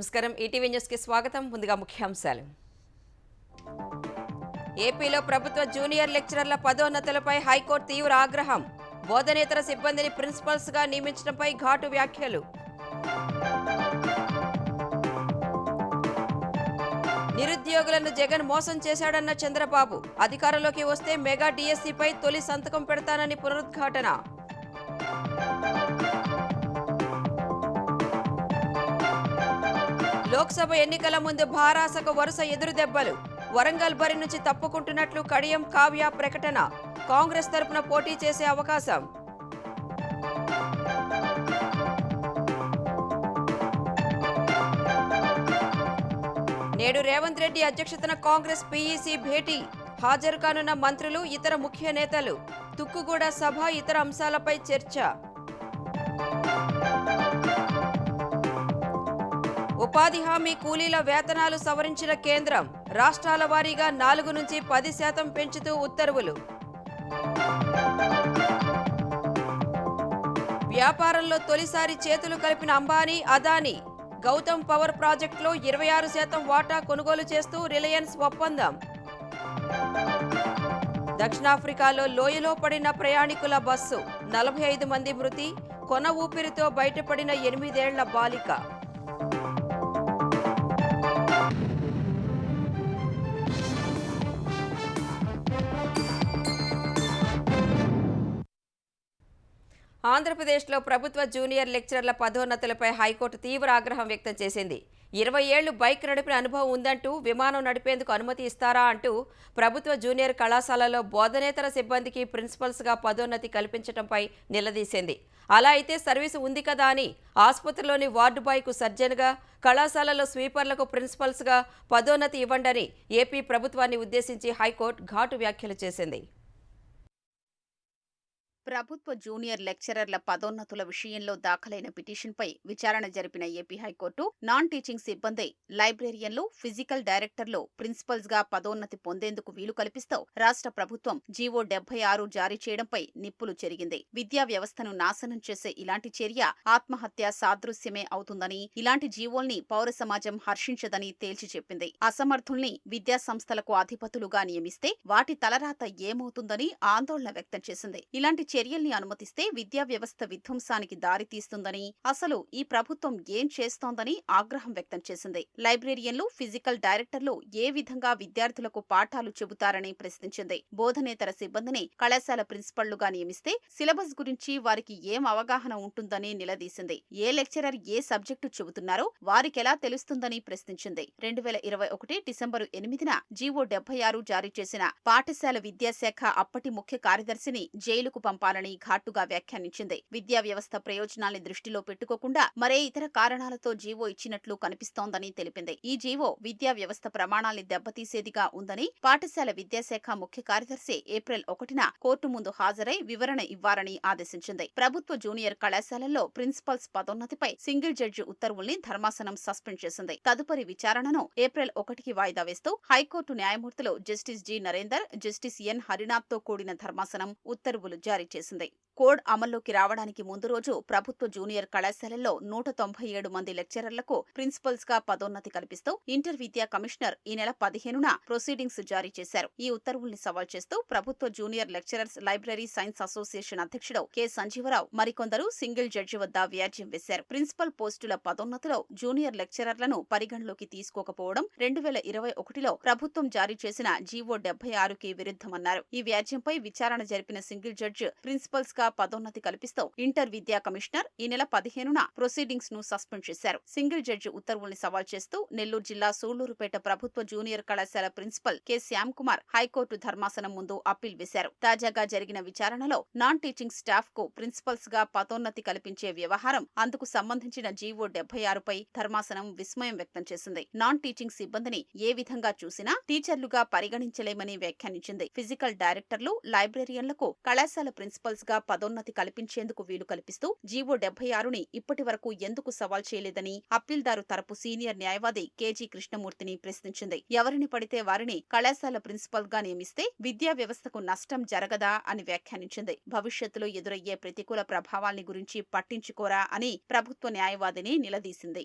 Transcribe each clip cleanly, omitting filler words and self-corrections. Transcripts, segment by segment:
నమస్కారం ETV news కి స్వాగతం. ముందుగా ముఖ్యాంశాలు. ఏపీలో ప్రభుత్వ జూనియర్ లెక్చరర్ల పదోన్నతులపై హైకోర్టు తీవ్ర ఆగ్రహం. బోధనేతర సిబ్బందిని ప్రిన్సిపల్స్ గా నియమించడంపై ఘాటు వ్యాఖ్యలు. నిరుద్యోగులను జగన్ మోసం చేశాడన్న చంద్రబాబు. అధికారంలోకి వస్తే మెగా డిఎస్సిపై తొలి సంతకం పెడతానని పునరుద్ఘాటన. లోక్సభ ఎన్నికల ముందు భారాసకు వరుస ఎదురుదెబ్బలు. వరంగల్ బరి నుంచి తప్పుకుంటున్నట్లు కడియం కావ్య ప్రకటన. కాంగ్రెస్ తరపున పోటీ చేసే అవకాశం. నేడు రేవంత్ రెడ్డి అధ్యక్షతన కాంగ్రెస్ పీఈసీ భేటీ. హాజరు కానున్న మంత్రులు, ఇతర ముఖ్య నేతలు. తుక్కుగూడ సభ, ఇతర అంశాలపై చర్చ. ఉపాధి హామీ కూలీల వేతనాలు సవరించిన కేంద్రం. రాష్ట్రాల వారీగా 4 నుంచి 10% పెంచుతూ ఉత్తర్వులు. వ్యాపారంలో తొలిసారి చేతులు కలిపిన అంబానీ, అదానీ. గౌతమ్ పవర్ ప్రాజెక్టులో 26% వాటా కొనుగోలు చేస్తూ రిలయన్స్ ఒప్పందం. దక్షిణాఫ్రికాలో లోయలో పడిన ప్రయాణికుల బస్సు. 45 మంది మృతి. కొన ఊపిరితో బయటపడిన 8 ఏళ్ల బాలిక. ఆంధ్రప్రదేశ్లో ప్రభుత్వ జూనియర్ లెక్చరర్ల పదోన్నతులపై హైకోర్టు తీవ్ర ఆగ్రహం వ్యక్తం చేసింది. 20 ఏళ్లు బైక్ నడిపిన అనుభవం ఉందంటూ విమానం నడిపేందుకు అనుమతి ఇస్తారా అంటూ ప్రభుత్వ జూనియర్ కళాశాలలో బోధనేతర సిబ్బందికి ప్రిన్సిపల్స్గా పదోన్నతి కల్పించడంపై నిలదీసింది. అలా అయితే సర్వీసు ఉంది కదా అని ఆసుపత్రిలోని వార్డు బాయ్కు సర్జన్గా, కళాశాలలో స్వీపర్లకు ప్రిన్సిపల్స్గా పదోన్నతి ఇవ్వండని ఏపీ ప్రభుత్వాన్ని ఉద్దేశించి హైకోర్టు ఘాటు వ్యాఖ్యలు చేసింది. ప్రభుత్వ జూనియర్ లెక్చరర్ల పదోన్నతుల విషయంలో దాఖలైన పిటిషన్పై విచారణ జరిపిన ఏపీ హైకోర్టు నాన్ టీచింగ్ సిబ్బంది, లైబ్రేరియన్లు, ఫిజికల్ డైరెక్టర్లు ప్రిన్సిపల్స్ గా పదోన్నతి పొందేందుకు వీలు కల్పిస్తూ రాష్ట్ర ప్రభుత్వం జీవో 76 జారీ చేయడంపై నిప్పులు చెరిగింది. విద్యా వ్యవస్థను నాశనం చేసే ఇలాంటి చర్య ఆత్మహత్య సాదృశ్యమే అవుతుందని, ఇలాంటి జీవోల్ని పౌర సమాజం హర్షించదని తేల్చి చెప్పింది. అసమర్థుల్ని విద్యా సంస్థలకు అధిపతులుగా నియమిస్తే వాటి తలరాత ఏమవుతుందని ఆందోళన వ్యక్తం చేసింది. ఇలాంటి చర్యల్ని అనుమతిస్తే విద్యా వ్యవస్థ విధ్వంసానికి దారితీస్తుందని, అసలు ఈ ప్రభుత్వం ఏం చేస్తోందని ఆగ్రహం వ్యక్తం చేసింది. లైబ్రేరియన్లు, ఫిజికల్ డైరెక్టర్లు ఏ విధంగా విద్యార్థులకు పాఠాలు చెబుతారని ప్రశ్నించింది. బోధనేతర సిబ్బందిని కళాశాల ప్రిన్సిపళ్లుగా నియమిస్తే సిలబస్ గురించి వారికి ఏం అవగాహన ఉంటుందని నిలదీసింది. ఏ లెక్చరర్ ఏ సబ్జెక్టు చెబుతున్నారో వారికెలా తెలుస్తుందని ప్రశ్నించింది. 2021 డిసెంబరు 8న జీవో 76 జారీ చేసిన పాఠశాల విద్యాశాఖ అప్పటి ముఖ్య కార్యదర్శిని జైలుకు పంపాలని ఘాటుగా వ్యాఖ్యానించింది. విద్యా వ్యవస్థ ప్రయోజనాల్ని దృష్టిలో పెట్టుకోకుండా మరే ఇతర కారణాలతో జీవో ఇచ్చినట్లు కనిపిస్తోందని తెలిపింది. ఈ జీవో విద్యా వ్యవస్థ ప్రమాణాల్ని దెబ్బతీసేదిగా ఉందని పాఠశాల విద్యాశాఖ ముఖ్య కార్యదర్శి ఏప్రిల్ 1న కోర్టు ముందు హాజరై వివరణ ఇవ్వాలని ఆదేశించింది. ప్రభుత్వ జూనియర్ కళాశాలల్లో ప్రిన్సిపల్స్ పదోన్నతిపై సింగిల్ జడ్జి ఉత్తర్వుల్ని ధర్మాసనం సస్పెండ్ చేసింది. తదుపరి విచారణను ఏప్రిల్ 1కి వాయిదా వేస్తూ హైకోర్టు న్యాయమూర్తులు justice G Narender, justice N Harinath తో కూడిన ధర్మాసనం ఉత్తర్వులు జారీ చేసింది. కోడ్ అమల్లోకి రావడానికి ముందు రోజు ప్రభుత్వ జూనియర్ కళాశాలల్లో 197 మంది లెక్చరర్లకు ప్రిన్సిపల్స్ గా పదోన్నతి కల్పిస్తూ ఇంటర్ విద్యా కమిషనర్ ఈ నెల 15న ప్రొసీడింగ్స్ జారీ చేశారు. ఈ ఉత్తర్వుల్ని సవాల్ చేస్తూ ప్రభుత్వ junior lecturers library science association అధ్యక్షుడు కె సంజీవరావు మరికొందరు సింగిల్ జడ్జి వద్ద వ్యాజ్యం వేశారు. ప్రిన్సిపల్ పోస్టుల పదోన్నతిలో జూనియర్ లెక్చరర్లను పరిగణలోకి తీసుకోకపోవడం 2021లో ప్రభుత్వం జారీ చేసిన జీవో 76కి విరుద్ధమన్నారు. ఈ వ్యాజ్యంపై విచారణ జరిపిన సింగిల్ జడ్జి ప్రిన్సిపల్స్ గా పదోన్నతి కల్పిస్తూ ఇంటర్ విద్యా కమిషనర్ ఈ నెల 15న ప్రొసీడింగ్స్ ను సస్పెండ్ చేశారు. సింగిల్ జడ్జి ఉత్తర్వుల్ని సవాల్ చేస్తూ నెల్లూరు జిల్లా సూళ్లూరుపేట ప్రభుత్వ జూనియర్ కళాశాల principal K Shyam Kumar high court ధర్మాసనం ముందు అప్పీల్ వేశారు. తాజాగా జరిగిన విచారణలో నాన్ టీచింగ్ స్టాఫ్ కు ప్రిన్సిపల్స్ గా పదోన్నతి కల్పించే వ్యవహారం, అందుకు సంబంధించిన జీవో 76పై ధర్మాసనం విస్మయం వ్యక్తం చేసింది. నాన్ టీచింగ్ సిబ్బందిని ఏ విధంగా చూసినా టీచర్లుగా పరిగణించలేమని వ్యాఖ్యానించింది. ఫిజికల్ డైరెక్టర్లు, లైబ్రేరియన్లకు కళాశాల ప్రిన్సిపల్స్ గా పదోన్నతి కల్పించేందుకు వీలు కల్పిస్తూ జీవో 76ని ఇప్పటి వరకు ఎందుకు సవాల్ చేయలేదని అప్పీల్దారు తరపు సీనియర్ న్యాయవాది కేజీ కృష్ణమూర్తిని ప్రశ్నించింది. ఎవరిని పడితే వారిని కళాశాల ప్రిన్సిపల్ గా నియమిస్తే విద్యా వ్యవస్థకు నష్టం జరగదా అని వ్యాఖ్యానించింది. భవిష్యత్తులో ఎదురయ్యే ప్రతికూల ప్రభావాల్ని గురించి పట్టించుకోరా అని ప్రభుత్వ న్యాయవాదిని నిలదీసింది.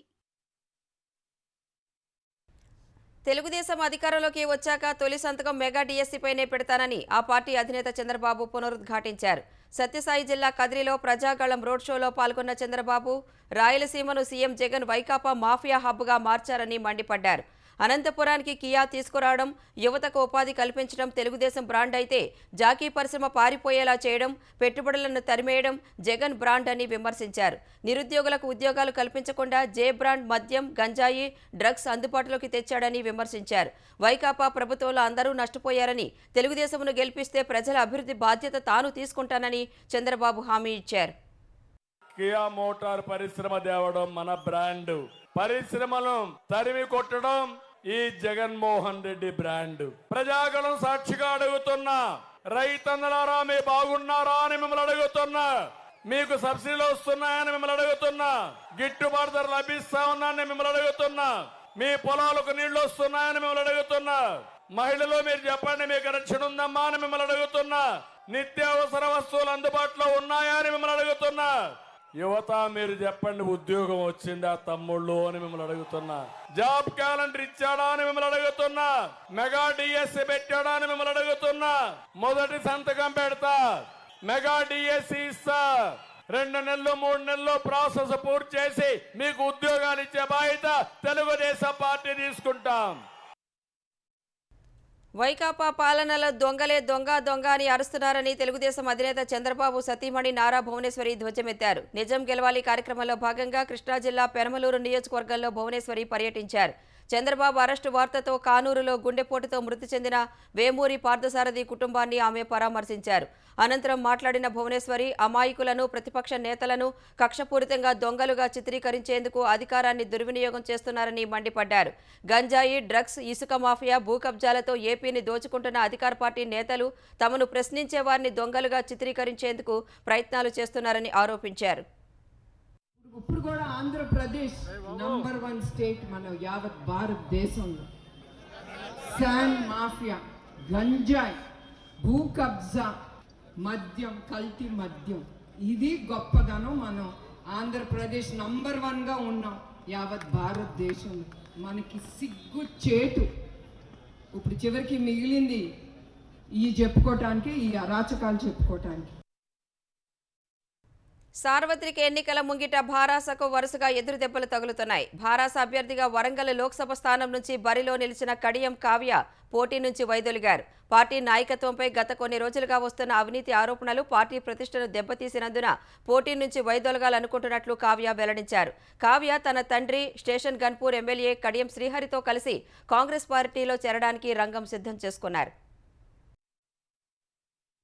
తెలుగుదేశం అధికారంలోకి వచ్చాక తొలి సంతకం మెగా డిఎస్సీపైనే పెడతానని ఆ పార్టీ అధినేత చంద్రబాబు పునరుద్ఘాటించారు. సత్యసాయి జిల్లా కదిరిలో ప్రజాగళం రోడ్ షోలో పాల్గొన్న చంద్రబాబు రాయలసీమను సీఎం జగన్ వైకాపా మాఫియా హబ్గా మార్చారని మండిపడ్డారు. అనంతపురానికి కియా తీసుకురావడం, యువతకు ఉపాధి కల్పించడం తెలుగుదేశం బ్రాండ్ అయితే జాకీ పరిశ్రమ పారిపోయేలా చేయడం, పెట్టుబడులను తరిమేయడం జగన్ బ్రాండ్ అని విమర్శించారు. నిరుద్యోగులకు ఉద్యోగాలు కల్పించకుండా జే బ్రాండ్ మద్యం, గంజాయి, డ్రగ్స్ అందుబాటులోకి తెచ్చాడని విమర్శించారు. వైకాపా ప్రభుత్వంలో అందరూ నష్టపోయారని, తెలుగుదేశంను గెలిపిస్తే ప్రజల అభివృద్ధి బాధ్యత తాను తీసుకుంటానని చంద్రబాబు హామీ ఇచ్చారు. కియా మోటార్ పరిశ్రమ తేవడం మన బ్రాండ్, పరిశ్రమలను తరిమి కొట్టడం ఈ జగన్మోహన్ రెడ్డి బ్రాండ్. ప్రజాగణం సాక్షిగా అడుగుతున్నా, రైతన్నలారా మీ బాగున్నారా అని మిమ్మల్ని అడుగుతున్నా, మీకు సబ్సిడీలు వస్తున్నాయని మిమ్మల్ని అడుగుతున్నా, గిట్టుబాటు ధర లభిస్తా ఉన్నాయని మిమ్మల్ని అడుగుతున్నా, మీ పొలాలకు నీళ్లు వస్తున్నాయని మిమ్మల్ని అడుగుతున్నా, మహిళలు మీరు చెప్పండి మీకు రక్షణ ఉందమ్మా అని మిమ్మల్ని అడుగుతున్నా, నిత్యావసర వస్తువులు అందుబాటులో ఉన్నాయా అని మిమ్మల్ని అడుగుతున్నా, యువత మీరు చెప్పండి ఉద్యోగం వచ్చిందా తమ్ముళ్ళు అని మిమ్మల్ని అడుగుతున్నా, జాబ్ క్యాలెండర్ ఇచ్చాడా అని మిమ్మల్ని అడుగుతున్నా, మెగా డిఎస్సి పెట్టాడా అని మిమ్మల్ని అడుగుతున్నా. మొదటి సంతకం పెడతా, మెగా డిఎస్సి ఇస్తా, 2 నెలలు 3 నెలలు ప్రాసెస్ పూర్తి చేసి మీకు ఉద్యోగాలు ఇచ్చే బాధ్యత తెలుగుదేశం పార్టీ తీసుకుంటాం. వైకాపా పాలనలో దొంగలే దొంగ దొంగ అని అరుస్తున్నారని తెలుగుదేశం అధినేత చంద్రబాబు సతీమణి నారా భువనేశ్వరి ధ్వజమెత్తారు. నిజం గెలవాలి కార్యక్రమంలో భాగంగా కృష్ణా జిల్లా పెనమలూరు నియోజకవర్గంలో భువనేశ్వరి పర్యటించారు. చంద్రబాబు అరెస్టు వార్తతో కానూరులో గుండెపోటుతో మృతి చెందిన వేమూరి పార్థసారథి కుటుంబాన్ని ఆమె పరామర్శించారు. అనంతరం మాట్లాడిన భువనేశ్వరి అమాయకులను, ప్రతిపక్ష నేతలను కక్షపూరితంగా దొంగలుగా చిత్రీకరించేందుకు అధికారాన్ని దుర్వినియోగం చేస్తున్నారని మండిపడ్డారు. గంజాయి, డ్రగ్స్, ఇసుక మాఫియా, భూ కబ్జాలతో ఏపీని దోచుకుంటున్న అధికార పార్టీ నేతలు తమను ప్రశ్నించే వారిని దొంగలుగా చిత్రీకరించేందుకు ప్రయత్నాలు చేస్తున్నారని ఆరోపించారు. ఇప్పుడు కూడా ఆంధ్రప్రదేశ్ నంబర్ 1 స్టేట్ మన యావత్ భారతదేశంలో. శాండ్ మాఫియా, గంజాయి, భూ కబ్జా, మద్యం, కల్తీ మద్యం, ఇది గొప్పదనం. మనం ఆంధ్రప్రదేశ్ నంబర్ 1గా ఉన్నాం యావత్ భారతదేశంలో. మనకి సిగ్గు చేటు ఇప్పుడు చివరికి మిగిలింది ఈ చెప్పుకోవటానికి, ఈ అరాచకాలు చెప్పుకోవటానికి. సార్వత్రిక ఎన్నికల ముంగిట భారాసకు వరుసగా ఎదురు దెబ్బలు తగులుతున్నాయి. భారాస అభ్యర్థిగా వరంగల్ లోక్సభ స్థానం నుంచి బరిలో నిలిచిన కడియం కావ్య పోటీ నుంచి వైదొలిగారు. పార్టీ నాయకత్వంపై గత కొన్ని రోజులుగా వస్తున్న అవినీతి ఆరోపణలు పార్టీ ప్రతిష్టను దెబ్బతీసినందున పోటీ నుంచి వైదొలగాలనుకుంటున్నట్లు కావ్య వెల్లడించారు. కావ్య తన తండ్రి స్టేషన్ గన్పూర్ ఎమ్మెల్యే కడియం శ్రీహరితో కలిసి కాంగ్రెస్ పార్టీలో చేరడానికి రంగం సిద్ధం చేసుకున్నారు.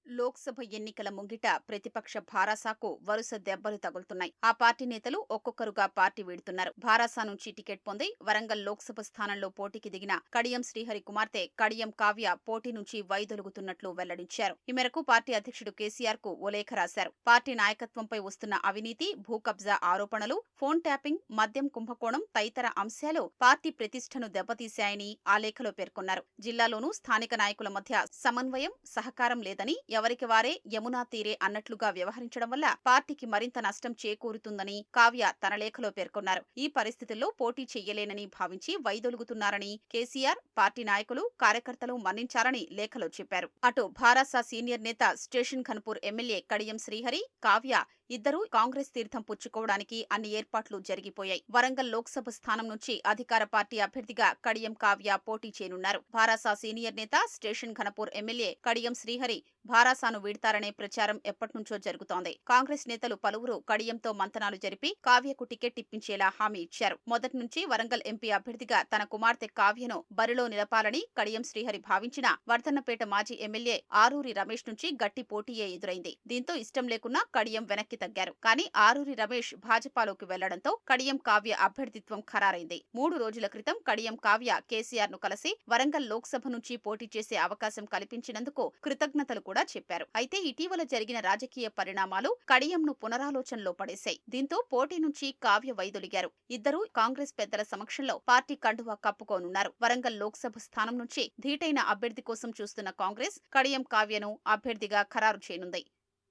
లోక్సభ ఎన్నికల ముంగిట ప్రతిపక్ష భారాసాకు వరుస దెబ్బలు తగులుతున్నాయి. ఆ పార్టీ నేతలు ఒక్కొక్కరుగా పార్టీ వీడుతున్నారు. భారాసా నుంచి టికెట్ పొంది వరంగల్ లోక్సభ స్థానంలో పోటీకి దిగిన కడియం శ్రీహరి కుమార్తె కడియం కావ్య పోటీ నుంచి వైదొలుగుతున్నట్లు వెల్లడించారు. ఈ మేరకు పార్టీ అధ్యక్షుడు కేసీఆర్ కు ఓ లేఖ రాశారు. పార్టీ నాయకత్వంపై వస్తున్న అవినీతి, భూ కబ్జా ఆరోపణలు, ఫోన్ ట్యాపింగ్, మద్యం కుంభకోణం తదితర అంశాలు పార్టీ ప్రతిష్టను దెబ్బతీశాయని ఆ లేఖలో పేర్కొన్నారు. జిల్లాలోనూ స్థానిక నాయకుల మధ్య సమన్వయం, సహకారం లేదని, ఎవరికి వారే యమునా తీరే అన్నట్లుగా వ్యవహరించడం వల్ల పార్టీకి మరింత నష్టం చేకూరుతుందని కావ్య తన లేఖలో పేర్కొన్నారు. ఈ పరిస్థితుల్లో పోటీ చెయ్యలేనని భావించి వైదొలుగుతున్నారని కేసీఆర్, పార్టీ నాయకులు, కార్యకర్తలు మన్నించారని లేఖలో చెప్పారు. అటు భారాసా సీనియర్ నేత స్టేషన్ ఘన్పూర్ ఎమ్మెల్యే కడియం శ్రీహరి, కావ్య ఇద్దరూ కాంగ్రెస్ తీర్థం పుచ్చుకోవడానికి అన్ని ఏర్పాట్లు జరిగిపోయాయి. వరంగల్ లోక్సభ స్థానం నుంచి అధికార పార్టీ అభ్యర్థిగా కడియం కావ్య పోటీ చేయనున్నారు. భారాసా సీనియర్ నేత స్టేషన్ ఘనపూర్ ఎమ్మెల్యే కడియం శ్రీహరి భారాసాను వీడతారనే ప్రచారం ఎప్పటినుంచో జరుగుతోంది. కాంగ్రెస్ నేతలు పలువురు కడియంతో మంతనాలు జరిపి కావ్యకు టికెట్ ఇప్పించేలా హామీ ఇచ్చారు. మొదటి నుంచి వరంగల్ ఎంపీ అభ్యర్థిగా తన కుమార్తె కావ్యను బరిలో నిలపాలని కడియం శ్రీహరి భావించిన వర్ధన్నపేట మాజీ ఎమ్మెల్యే ఆరూరి రమేష్ నుంచి గట్టి పోటీయే ఎదురైంది. దీంతో ఇష్టం లేకున్నా కడియం వెనక్కి తగ్గారు. కానీ ఆరూరి రమేష్ భాజపాలోకి వెళ్లడంతో కడియం కావ్య అభ్యర్థిత్వం ఖరారైంది. 3 రోజుల క్రితం కడియం కావ్య కేసీఆర్ ను కలిసి వరంగల్ లోక్సభ నుంచి పోటీ చేసే అవకాశం కల్పించినందుకు కృతజ్ఞతలు కూడా చెప్పారు. అయితే ఇటీవల జరిగిన రాజకీయ పరిణామాలు కడియంను పునరాలోచనలో పడేశాయి. దీంతో పోటీ నుంచి కావ్య వైదొలిగారు. ఇద్దరూ కాంగ్రెస్ పెద్దల సమక్షంలో పార్టీ కండువా కప్పుకోనున్నారు. వరంగల్ లోక్సభ స్థానం నుంచి ధీటైన అభ్యర్థి కోసం చూస్తున్న కాంగ్రెస్ కడియం కావ్యను అభ్యర్థిగా ఖరారు చేయనుంది.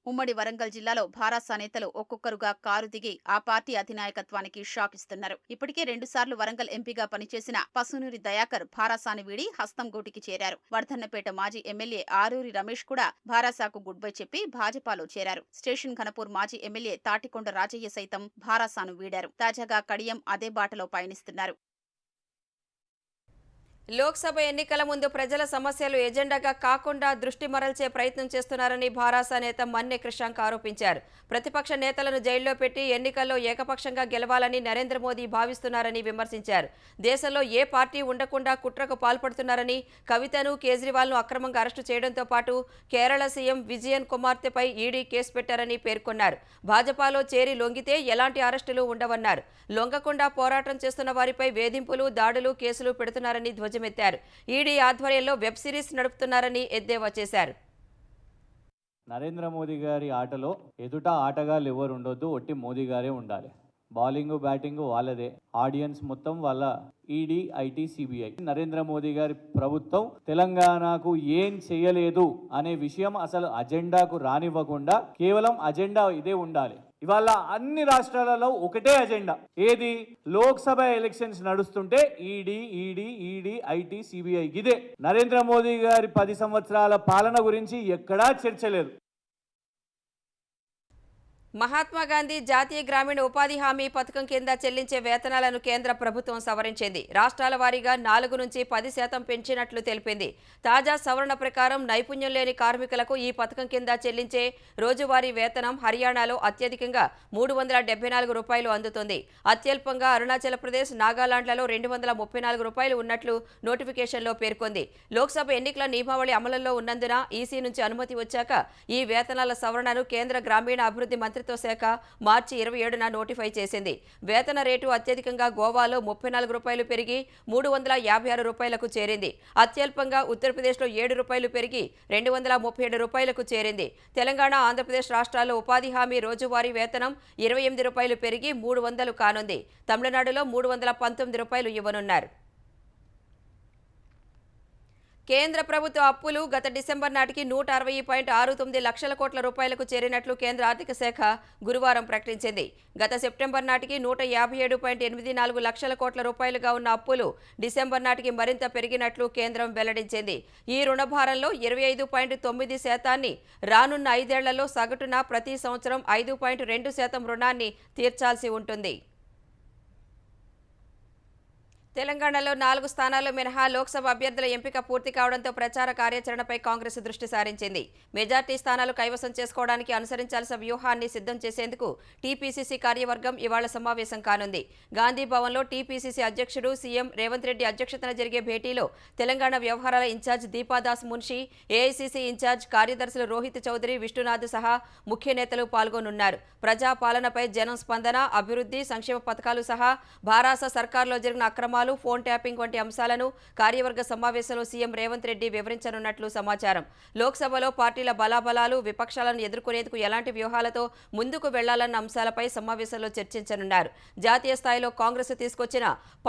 ఉమ్మడి వరంగల్ జిల్లాలో భారాసా నేతలు ఒక్కొక్కరుగా కారు దిగి ఆ పార్టీ అధినాయకత్వానికి షాక్ ఇస్తున్నారు. ఇప్పటికే 2 సార్లు వరంగల్ ఎంపీగా పనిచేసిన పసునూరి దయాకర్ భారాసాని వీడి హస్తం గూటికి చేరారు. వర్ధన్నపేట మాజీ ఎమ్మెల్యే ఆరూరి రమేష్ కూడా భారాసాకు గుడ్ బై చెప్పి భాజపాలో చేరారు. స్టేషన్ ఘనపూర్ మాజీ ఎమ్మెల్యే తాటికొండ రాజయ్య సైతం భారాసాను వీడారు. తాజాగా కడియం అదే బాటలో పయనిస్తున్నారు. లోక్సభ ఎన్నికల ముందు ప్రజల సమస్యలు ఎజెండాగా కాకుండా దృష్టి మరల్చే ప్రయత్నం చేస్తున్నారని భారాసా నేత మన్నె కృషాంక్ ఆరోపించారు. ప్రతిపక్ష నేతలను జైల్లో పెట్టి ఎన్నికల్లో ఏకపక్షంగా గెలవాలని నరేంద్ర మోదీ భావిస్తున్నారని విమర్శించారు. దేశంలో ఏ పార్టీ ఉండకుండా కుట్రకు పాల్పడుతున్నారని, కవితను, కేజ్రీవాల్ను అక్రమంగా అరెస్టు చేయడంతో పాటు కేరళ సీఎం విజయన్ కుమార్తెపై ఈడీ కేసు పెట్టారని పేర్కొన్నారు. భాజపాలో చేరి లొంగితే ఎలాంటి అరెస్టులు ఉండవన్నారు. లొంగకుండా పోరాటం చేస్తున్న వారిపై వేధింపులు, దాడులు, కేసులు పెడుతున్నారని ధ్వజమెత్తారు. ఈడీ ఆధ్వర్యంలో వెబ్ సిరీస్ నడుపుతున్నారని ఎద్దేవా చేశారు. నరేంద్ర మోదీ గారి ఆటలో ఎదుట ఆటగాళ్ళు ఎవరు ఉండొద్దు, ఒట్టి మోదీ గారే ఉండాలి. బౌలింగ్ బ్యాటింగ్ వాళ్ళదే, ఆడియన్స్ మొత్తం వాళ్ళ ED, IT, CBI. Narendra Modi గారి ప్రభుత్వం తెలంగాణకు ఏం చేయలేదు అనే విషయం అసలు అజెండాకు రానివ్వకుండా కేవలం అజెండా ఇదే ఉండాలి. ఇవాళ అన్ని రాష్ట్రాలలో ఒకటే అజెండా, ఏది? లోక్సభ ఎలక్షన్స్ నడుస్తుంటే ఈడీ, ఐటీ, సిబిఐ ఇదే. నరేంద్ర మోదీ గారి 10 సంవత్సరాల పాలన గురించి ఎక్కడా చర్చ లేదు. మహాత్మా గాంధీ జాతీయ గ్రామీణ ఉపాధి హామీ పథకం కింద చెల్లించే వేతనాలను కేంద్ర ప్రభుత్వం సవరించింది. రాష్ట్రాల వారీగా 4 నుంచి 10% పెంచినట్లు తెలిపింది. తాజా సవరణ ప్రకారం నైపుణ్యం లేని కార్మికులకు ఈ పథకం కింద చెల్లించే రోజువారీ వేతనం హర్యానాలో అత్యధికంగా 374 రూపాయలు అందుతుంది. అత్యల్పంగా అరుణాచల్ ప్రదేశ్, నాగాలాండ్లలో 234 రూపాయలు ఉన్నట్లు నోటిఫికేషన్లో పేర్కొంది. లోక్సభ ఎన్నికల నియమావళి అమలులో ఉన్నందున ఈసీ నుంచి అనుమతి వచ్చాక ఈ వేతనాల సవరణను కేంద్ర గ్రామీణ అభివృద్ధి మంత్రిత్వ శాఖ మార్చి 27న నోటిఫై చేసింది. వేతన రేటు అత్యధికంగా గోవాలో 34 రూపాయలు పెరిగి 356 రూపాయలకు చేరింది. అత్యల్పంగా ఉత్తరప్రదేశ్లో 7 రూపాయలు పెరిగి 237 రూపాయలకు చేరింది. తెలంగాణ, ఆంధ్రప్రదేశ్ రాష్ట్రాల్లో ఉపాధి హామీ రోజువారీ వేతనం 28 రూపాయలు పెరిగి 300 కానుంది. తమిళనాడులో 319 రూపాయలు ఇవ్వనున్నారు. కేంద్ర ప్రభుత్వ అప్పులు గత డిసెంబర్ నాటికి 160.69 లక్షల కోట్ల రూపాయలకు చేరినట్లు కేంద్ర ఆర్థిక శాఖ గురువారం ప్రకటించింది. గత సెప్టెంబర్ నాటికి 157.84 లక్షల కోట్ల రూపాయలుగా ఉన్న అప్పులు డిసెంబర్ నాటికి మరింత పెరిగినట్లు కేంద్రం వెల్లడించింది. ఈ రుణభారంలో 25.9% రానున్న 5 ఏళ్లలో సగటున ప్రతి సంవత్సరం 5.2% రుణాన్ని తీర్చాల్సి ఉంటుంది. తెలంగాణలో 4 స్థానాల్లో మినహా లోక్సభ అభ్యర్థుల ఎంపిక పూర్తి కావడంతో ప్రచార కార్యాచరణపై కాంగ్రెస్ దృష్టి సారించింది. మెజార్టీ స్థానాలు కైవసం చేసుకోవడానికి అనుసరించాల్సిన వ్యూహాన్ని సిద్ధం చేసేందుకు టీపీసీసీ కార్యవర్గం ఇవాళ సమావేశం కానుంది. గాంధీ భవన్లో టీపీసీసీ అధ్యక్షుడు సీఎం రేవంత్ రెడ్డి అధ్యక్షతన జరిగే భేటీలో తెలంగాణ వ్యవహారాల ఇన్ఛార్జ్ దీపాదాస్ మున్షి, ఏఐసీసీ ఇన్ఛార్జ్ కార్యదర్శులు రోహిత్ చౌదరి, విష్ణునాథ్ సహా ముఖ్య నేతలు పాల్గొనున్నారు. ప్రజాపాలనపై జనం స్పందన, అభివృద్ధి, సంక్షేమ పథకాలు సహా భారాస సర్కారులో జరిగిన అక్రమాలు, ఫోన్ ట్యాపింగ్ వంటి అంశాలను కార్యవర్గ సమావేశంలో సీఎం రేవంత్ రెడ్డి వివరించనున్నట్లు సమాచారం. లోక్సభలో పార్టీల బలాబలాలు, విపక్షాలను ఎదుర్కొనేందుకు ఎలాంటి వ్యూహాలతో ముందుకు వెళ్లాలన్న అంశాలపై సమావేశంలో చర్చించనున్నారు. జాతీయ స్థాయిలో కాంగ్రెస్ తీసుకొచ్చిన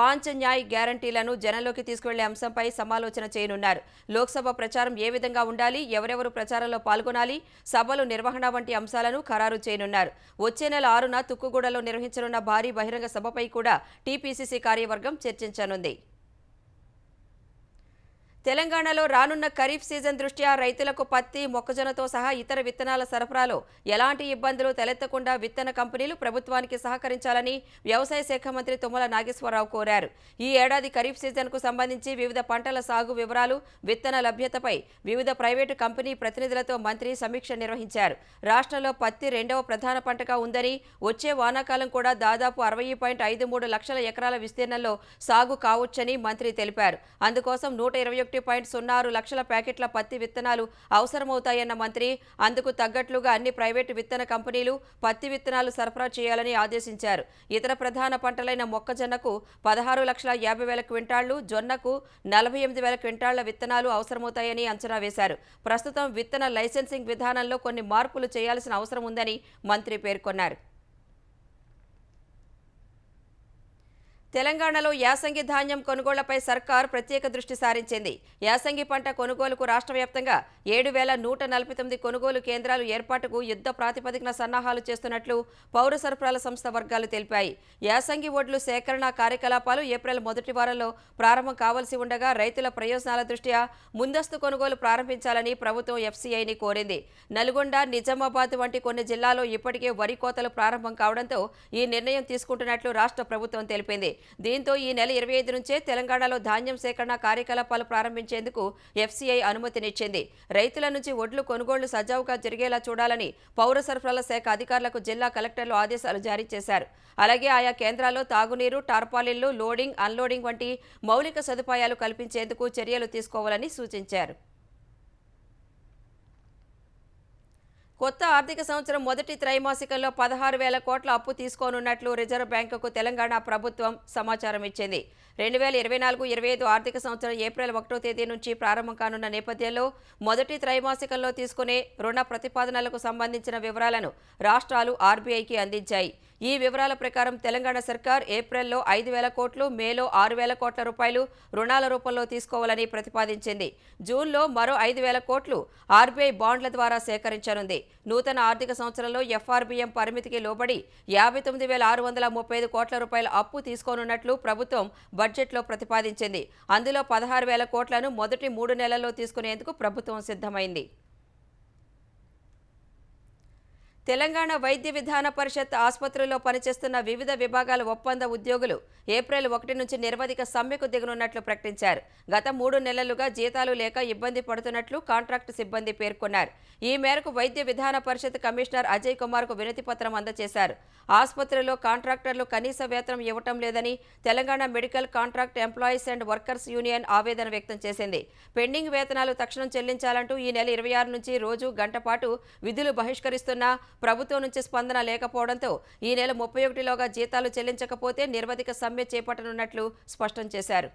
5 న్యాయ్ గ్యారంటీలను జనంలోకి తీసుకువెళ్లే అంశంపై సమాలోచన చేయనున్నారు. లోక్సభ ప్రచారం ఏ విధంగా ఉండాలి, ఎవరెవరు ప్రచారంలో పాల్గొనాలి, సభలు నిర్వహణ వంటి అంశాలను ఖరారు చేయనున్నారు. వచ్చే నెల 6న తుక్కుగూడలో నిర్వహించనున్న భారీ బహిరంగ సభపై కూడా టీపీసీసీ కార్యవర్గం చర్చించనుంది. తెలంగాణలో రానున్న ఖరీఫ్ సీజన్ దృష్ట్యా రైతులకు పత్తి, మొక్కజొన్నతో సహా ఇతర విత్తనాల సరఫరాలో ఎలాంటి ఇబ్బందులు తలెత్తకుండా విత్తన కంపెనీలు ప్రభుత్వానికి సహకరించాలని వ్యవసాయ శాఖ మంత్రి తుమ్మల నాగేశ్వరరావు కోరారు. ఈ ఏడాది ఖరీఫ్ సీజన్కు సంబంధించి వివిధ పంటల సాగు వివరాలు, విత్తన లభ్యతపై వివిధ ప్రైవేటు కంపెనీ ప్రతినిధులతో మంత్రి సమీక్ష నిర్వహించారు. రాష్ట్రంలో పత్తి 2వ ప్రధాన పంటగా ఉందని, వచ్చే వానాకాలం కూడా దాదాపు 60.53 లక్షల ఎకరాల విస్తీర్ణంలో సాగు కావచ్చని మంత్రి తెలిపారు. అందుకోసం 121.06 లక్షల ప్యాకెట్ల పత్తి విత్తనాలు అవసరమవుతాయన్న మంత్రి, అందుకు తగ్గట్లుగా అన్ని ప్రైవేటు విత్తన కంపెనీలు పత్తి విత్తనాలు సరఫరా చేయాలని ఆదేశించారు. ఇతర ప్రధాన పంటలైన మొక్కజొన్నకు 16,50,000 క్వింటాళ్లు, జొన్నకు 48,000 క్వింటాళ్ల విత్తనాలు అవసరమవుతాయని అంచనా వేశారు. ప్రస్తుతం విత్తన లైసెన్సింగ్ విధానంలో కొన్ని మార్పులు చేయాల్సిన అవసరం ఉందని మంత్రి పేర్కొన్నారు. తెలంగాణలో యాసంగి ధాన్యం కొనుగోళ్లపై సర్కార్ ప్రత్యేక దృష్టి సారించింది. యాసంగి పంట కొనుగోలుకు రాష్ట్ర వ్యాప్తంగా 7,149 కొనుగోలు కేంద్రాలు ఏర్పాటుకు యుద్ధ ప్రాతిపదికన సన్నాహాలు చేస్తున్నట్లు పౌర సరఫరాల సంస్థ వర్గాలు తెలిపాయి. యాసంగి ఒడ్లు సేకరణ కార్యకలాపాలు ఏప్రిల్ మొదటి వారంలో ప్రారంభం కావాల్సి ఉండగా రైతుల ప్రయోజనాల దృష్ట్యా ముందస్తు కొనుగోలు ప్రారంభించాలని ప్రభుత్వం ఎఫ్సీఐని కోరింది. నల్గొండ, నిజామాబాద్ వంటి కొన్ని జిల్లాల్లో ఇప్పటికే వరి కోతలు ప్రారంభం కావడంతో ఈ నిర్ణయం తీసుకుంటున్నట్లు రాష్ట్ర ప్రభుత్వం తెలిపింది. దీంతో ఈ నెల 25 నుంచే తెలంగాణలో ధాన్యం సేకరణ కార్యకలాపాలు ప్రారంభించేందుకు ఎఫ్సీఐ అనుమతినిచ్చింది. రైతుల నుంచి ఒడ్లు కొనుగోళ్లు సజావుగా జరిగేలా చూడాలని పౌర సరఫరాల శాఖ అధికారులకు జిల్లా కలెక్టర్లు ఆదేశాలు జారీ చేశారు. అలాగే ఆయా కేంద్రాల్లో తాగునీరు, టార్పాలిన్లు, లోడింగ్, అన్లోడింగ్ వంటి మౌలిక సదుపాయాలు కల్పించేందుకు చర్యలు తీసుకోవాలని సూచించారు. కొత్త ఆర్థిక సంవత్సరం మొదటి త్రైమాసికంలో 16,000 కోట్ల అప్పు తీసుకోనున్నట్లు రిజర్వ్ బ్యాంకుకు తెలంగాణ ప్రభుత్వం సమాచారం ఇచ్చింది. 2024-25 ఆర్థిక సంవత్సరం ఏప్రిల్ 1వ తేదీ నుంచి ప్రారంభం కానున్న నేపథ్యంలో మొదటి త్రైమాసికంలో తీసుకునే రుణ ప్రతిపాదనలకు సంబంధించిన వివరాలను రాష్ట్రాలు ఆర్బీఐకి అందించాయి. ఈ వివరాల ప్రకారం తెలంగాణ సర్కార్ ఏప్రిల్లో 5,000 కోట్లు, మేలో 6,000 కోట్ల రూపాయలు రుణాల రూపంలో తీసుకోవాలని ప్రతిపాదించింది. జూన్లో మరో 5,000 కోట్లు ఆర్బీఐ బాండ్ల ద్వారా సేకరించనుంది. నూతన ఆర్థిక సంవత్సరంలో ఎఫ్ఆర్బీఎం పరిమితికి లోబడి 59,635 కోట్ల రూపాయల అప్పు తీసుకోనున్నట్లు ప్రభుత్వం బడ్జెట్లో ప్రతిపాదించింది. అందులో 16,000 కోట్లను మొదటి 3 నెలల్లో తీసుకునేందుకు ప్రభుత్వం సిద్ధమైంది. తెలంగాణ వైద్య విధాన పరిషత్ ఆసుపత్రుల్లో పనిచేస్తున్న వివిధ విభాగాల ఒప్పంద ఉద్యోగులు ఏప్రిల్ 1 నుంచి నిరవధిక సమ్మెకు దిగనున్నట్లు ప్రకటించారు. గత 3 నెలలుగా జీతాలు లేక ఇబ్బంది పడుతున్నట్లు కాంట్రాక్టు సిబ్బంది పేర్కొన్నారు. ఈ మేరకు వైద్య విధాన పరిషత్ కమిషనర్ అజయ్ కుమార్కు వినతి పత్రం అందజేశారు. ఆసుపత్రుల్లో కాంట్రాక్టర్లు కనీస వేతనం ఇవ్వటం లేదని Telangana medical contract employees and workers union ఆవేదన వ్యక్తం చేసింది. పెండింగ్ వేతనాలు తక్షణం చెల్లించాలంటూ ఈ నెల 26 నుంచి రోజు గంట పాటు విధులు బహిష్కరిస్తున్నా ప్రభుత్వం నుంచి స్పందన లేకపోవడంతో ఈ నెల 31లోగా జీతాలు చెల్లించకపోతే నిర్వధిక సమ్మె చేపట్టనున్నట్లు స్పష్టం చేశారు.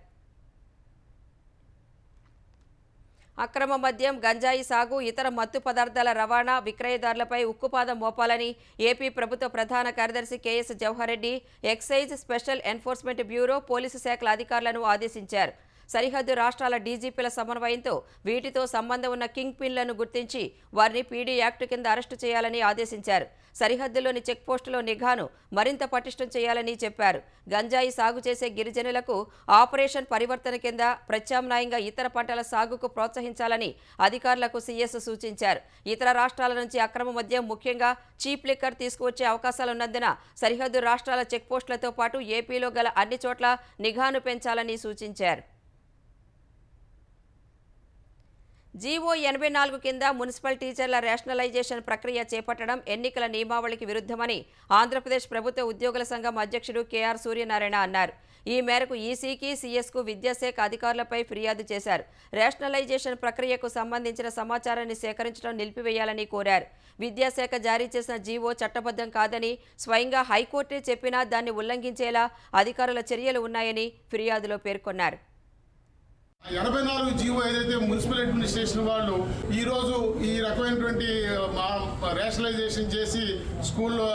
అక్రమ మద్యం, గంజాయి సాగు, ఇతర మత్తు పదార్థాల రవాణా, విక్రయదారులపై ఉక్కుపాదం మోపాలని ఏపీ ప్రభుత్వ ప్రధాన కార్యదర్శి KS Jawahar Reddy excise, special enforcement bureau, police శాఖల అధికారులను ఆదేశించారు. సరిహద్దు రాష్ట్రాల డీజీపీల సమన్వయంతో వీటితో సంబంధం ఉన్న కింగ్ పిన్లను గుర్తించి వారిని పీడీ యాక్టు కింద అరెస్టు చేయాలని ఆదేశించారు. సరిహద్దులోని చెక్పోస్టులో నిఘాను మరింత పటిష్టం చేయాలని చెప్పారు. గంజాయి సాగు చేసే గిరిజనులకు ఆపరేషన్ పరివర్తన కింద ప్రత్యామ్నాయంగా ఇతర పంటల సాగుకు ప్రోత్సహించాలని అధికారులకు సీఎస్ సూచించారు. ఇతర రాష్ట్రాల నుంచి అక్రమ మద్యం, ముఖ్యంగా చీప్ లిక్కర్ తీసుకువచ్చే అవకాశాలున్నందున సరిహద్దు రాష్ట్రాల చెక్పోస్టులతో పాటు ఏపీలో గల అన్ని చోట్ల నిఘాను పెంచాలని సూచించారు. జీవో 84 కింద మున్సిపల్ టీచర్ల రేషనలైజేషన్ ప్రక్రియ చేపట్టడం ఎన్నికల నియమావళికి విరుద్ధమని ఆంధ్రప్రదేశ్ ప్రభుత్వ ఉద్యోగుల సంఘం అధ్యక్షుడు కేఆర్ సూర్యనారాయణ అన్నారు. ఈ మేరకు ఈసీకి, సీఎస్కు విద్యాశాఖ అధికారులపై ఫిర్యాదు చేశారు. రేషనలైజేషన్ ప్రక్రియకు సంబంధించిన సమాచారాన్ని సేకరించడం నిలిపివేయాలని కోరారు. విద్యాశాఖ జారీ చేసిన జీవో చట్టబద్ధం కాదని స్వయంగా హైకోర్టే చెప్పినా దాన్ని ఉల్లంఘించేలా అధికారుల చర్యలు ఉన్నాయని ఫిర్యాదులో పేర్కొన్నారు. 84 జీవో ఏదైతే మున్సిపల్ అడ్మినిస్ట్రేషన్ వాళ్ళు ఈరోజు ఈ రకమైనటువంటి రేషనలైజేషన్ చేసి స్కూల్లో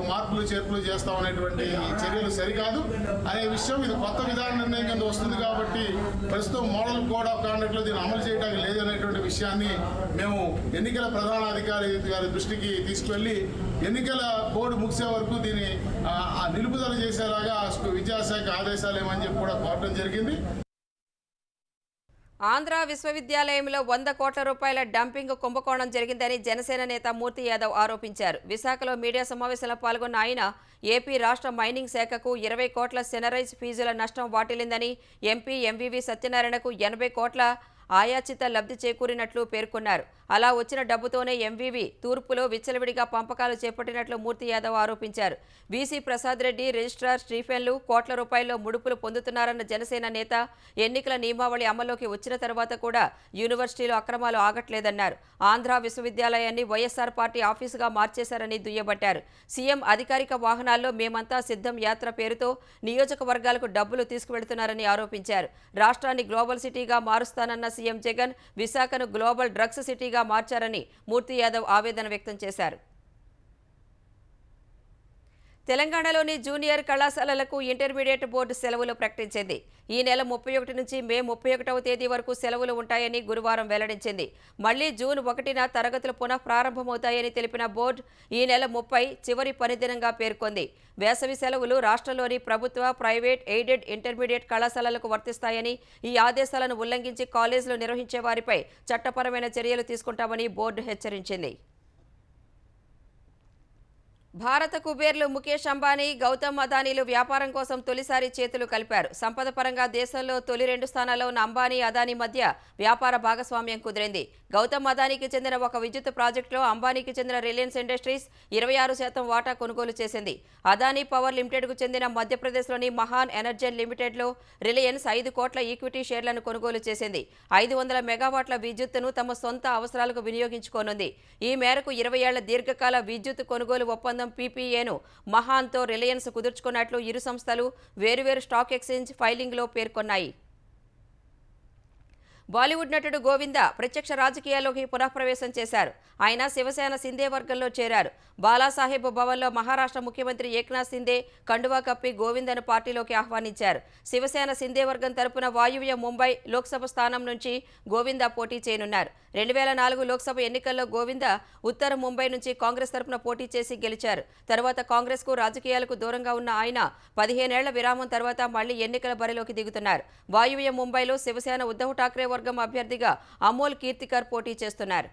మార్పులు చేర్పులు చేస్తామనేటువంటి చర్యలు సరికాదు అనే విషయం, ఇది కొత్త విధాన నిర్ణయం కింద వస్తుంది కాబట్టి ప్రస్తుతం మోడల్ కోడ్ ఆఫ్ కాండక్ట్లో దీన్ని అమలు చేయడానికి లేదనేటువంటి విషయాన్ని మేము ఎన్నికల ప్రధాన అధికారి గారి దృష్టికి తీసుకువెళ్ళి ఎన్నికల కోడ్ ముగిసే వరకు దీన్ని నిలుపుదల చేసేలాగా విద్యాశాఖ ఆదేశాలు ఏమని చెప్పి కూడా కోరడం జరిగింది. ఆంధ్ర విశ్వవిద్యాలయంలో 100 కోట్ల రూపాయల డంపింగ్ కుంభకోణం జరిగిందని జనసేన నేత మూర్తి యాదవ్ ఆరోపించారు. విశాఖలో మీడియా సమావేశంలో పాల్గొన్న ఆయన ఏపీ రాష్ట్ర మైనింగ్ శాఖకు 20 కోట్ల సెనరైజ్ ఫీజుల నష్టం వాటిల్లిందని, ఎంపీ ఎంవీవీ సత్యనారాయణకు 80 కోట్ల ఆయాచిత లబ్ధి చేకూరినట్లు పేర్కొన్నారు. అలా వచ్చిన డబ్బుతోనే ఎంవీవీ తూర్పులో విచ్చలవిడిగా పంపకాలు చేపట్టినట్లు మూర్తి యాదవ్ ఆరోపించారు. వీసీ ప్రసాద్ రెడ్డి, రిజిస్ట్రార్ స్టీఫెన్లు కోట్ల రూపాయల్లో ముడుపులు పొందుతున్నారన్న జనసేన నేత ఎన్నికల నియమావళి అమల్లోకి వచ్చిన తర్వాత కూడా యూనివర్సిటీలో అక్రమాలు ఆగట్లేదన్నారు. ఆంధ్ర విశ్వవిద్యాలయాన్ని వైఎస్ఆర్ పార్టీ ఆఫీసుగా మార్చేశారని దుయ్యబట్టారు. సీఎం అధికారిక వాహనాల్లో మేమంతా సిద్ధం యాత్ర పేరుతో నియోజకవర్గాలకు డబ్బులు తీసుకువెడుతున్నారని ఆరోపించారు. రాష్ట్రాన్ని గ్లోబల్ సిటీగా మారుస్తానన్న సీఎం జగన్ విశాఖను గ్లోబల్ డ్రగ్స్ సిటీగా మార్చారని మూర్తి యాదవ్ ఆవేదన వ్యక్తం చేశారు. తెలంగాణలోని జూనియర్ కళాశాలలకు ఇంటర్మీడియట్ బోర్డు సెలవులు ప్రకటించింది. ఈ నెల 31 నుంచి మే 31వ తేదీ వరకు సెలవులు ఉంటాయని గురువారం వెల్లడించింది. మళ్లీ జూన్ 1న తరగతులు పునః ప్రారంభమవుతాయని తెలిపిన బోర్డు ఈ నెల 30 చివరి పనిదినంగా పేర్కొంది. వేసవి సెలవులు రాష్ట్రంలోని ప్రభుత్వ, ప్రైవేట్, ఎయిడెడ్ ఇంటర్మీడియట్ కళాశాలలకు వర్తిస్తాయని, ఈ ఆదేశాలను ఉల్లంఘించి కాలేజీలు నిర్వహించే వారిపై చట్టపరమైన చర్యలు తీసుకుంటామని బోర్డు హెచ్చరించింది. భారత కుబేర్లు ముఖేష్ అంబానీ, గౌతమ్ అదానీలు వ్యాపారం కోసం తొలిసారి చేతులు కలిపారు. సంపద పరంగా దేశంలో తొలి 2 స్థానాల్లో ఉన్న అంబానీ, అదానీ మధ్య వ్యాపార భాగస్వామ్యం కుదిరింది. గౌతమ్ అదానీకి చెందిన ఒక విద్యుత్ ప్రాజెక్టులో అంబానీకి చెందిన రిలయన్స్ ఇండస్ట్రీస్ 26% వాటా కొనుగోలు చేసింది. అదానీ పవర్ లిమిటెడ్కు చెందిన మధ్యప్రదేశ్లోని మహాన్ ఎనర్జీ లిమిటెడ్లో రిలయన్స్ 5 కోట్ల ఈక్విటీ షేర్లను కొనుగోలు చేసింది. 500 మెగావాట్ల విద్యుత్తును తమ సొంత అవసరాలకు వినియోగించుకోనుంది. ఈ మేరకు 20 ఏళ్ల దీర్ఘకాల విద్యుత్ కొనుగోలు ఒప్పందం పీపీఏను మహాన్తో రిలయన్స్ కుదుర్చుకున్నట్లు ఇరు సంస్థలు వేరువేరు స్టాక్ ఎక్స్చేంజ్ ఫైలింగ్లో పేర్కొన్నాయి. బాలీవుడ్ నటుడు గోవింద ప్రత్యక్ష రాజకీయాల్లోకి పునఃప్రవేశం చేశారు. ఆయన శివసేన సిందే వర్గంలో చేరారు. బాలాసాహెబ్ భవన్లో మహారాష్ట్ర ముఖ్యమంత్రి ఏక్నాథ్ సిందే కండువా కప్పి గోవిందను పార్టీలోకి ఆహ్వానించారు. శివసేన సిందే వర్గం తరపున వాయువ్య ముంబై లోక్సభ స్థానం నుంచి గోవింద పోటీ చేయనున్నారు. 2004 లోక్సభ ఎన్నికల్లో గోవింద ఉత్తర ముంబై నుంచి కాంగ్రెస్ తరపున పోటీ చేసి గెలిచారు. తర్వాత కాంగ్రెస్కు, రాజకీయాలకు దూరంగా ఉన్న ఆయన 15 ఏళ్ల విరామం తర్వాత మళ్లీ ఎన్నికల బరిలోకి దిగుతున్నారు. వాయువ్య ముంబైలో శివసేన ఉద్ధవ్ ఠాక్రే వర్గం అభ్యర్థిగా అమోల్ కీర్తికర్ పోటీ చేస్తున్నారు.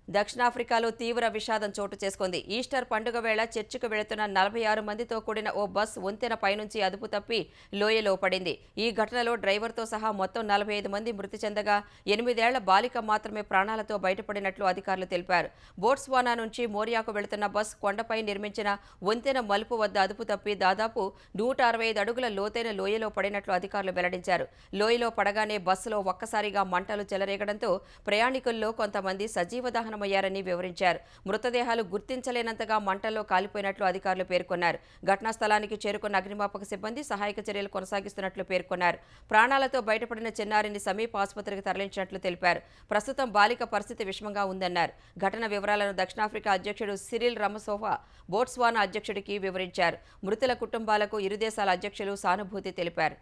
దక్షిణాఫ్రికాలో తీవ్ర విషాదం చోటు చేసుకుంది. ఈస్టర్ పండుగ వేళ చర్చికి వెళుతున్న 46 మందితో కూడిన ఓ బస్ వంతెన పైనుంచి అదుపు తప్పి లోయలో పడింది. ఈ ఘటనలో డ్రైవర్తో సహా మొత్తం 45 మంది మృతి చెందగా 8 ఏళ్ల బాలిక మాత్రమే ప్రాణాలతో బయటపడినట్లు అధికారులు తెలిపారు. బోట్స్వానా నుంచి మోరియాకు వెళుతున్న బస్ కొండపై నిర్మించిన వంతెన మలుపు వద్ద అదుపు తప్పి దాదాపు 165 అడుగుల లోతైన లోయలో పడినట్లు అధికారులు వెల్లడించారు. లోయలో పడగానే బస్సులో ఒక్కసారిగా మంటలు చెలరేగడంతో ప్రయాణికుల్లో కొంతమంది సజీవ దహనం అయ్యారని వివరించారు. మృతదేహాలు గుర్తించలేనంతగా మంటల్లో కాలిపోయినట్లు అధికారులు పేర్కొన్నారు. ఘటనా స్థలానికి చేరుకున్న అగ్నిమాపక సిబ్బంది సహాయక చర్యలు కొనసాగిస్తున్నట్లు పేర్కొన్నారు. ప్రాణాలతో బయటపడిన చిన్నారిని సమీప ఆసుపత్రికి తరలించినట్లు తెలిపారు. ప్రస్తుతం బాలిక పరిస్థితి విషమంగా ఉందన్నారు. ఘటన వివరాలను దక్షిణాఫ్రికా అధ్యక్షుడు సిరిల్ రమసోఫా బోట్స్వానా అధ్యక్షుడికి వివరించారు. మృతుల కుటుంబాలకు ఇరు దేశాల అధ్యక్షులు సానుభూతి తెలిపారు.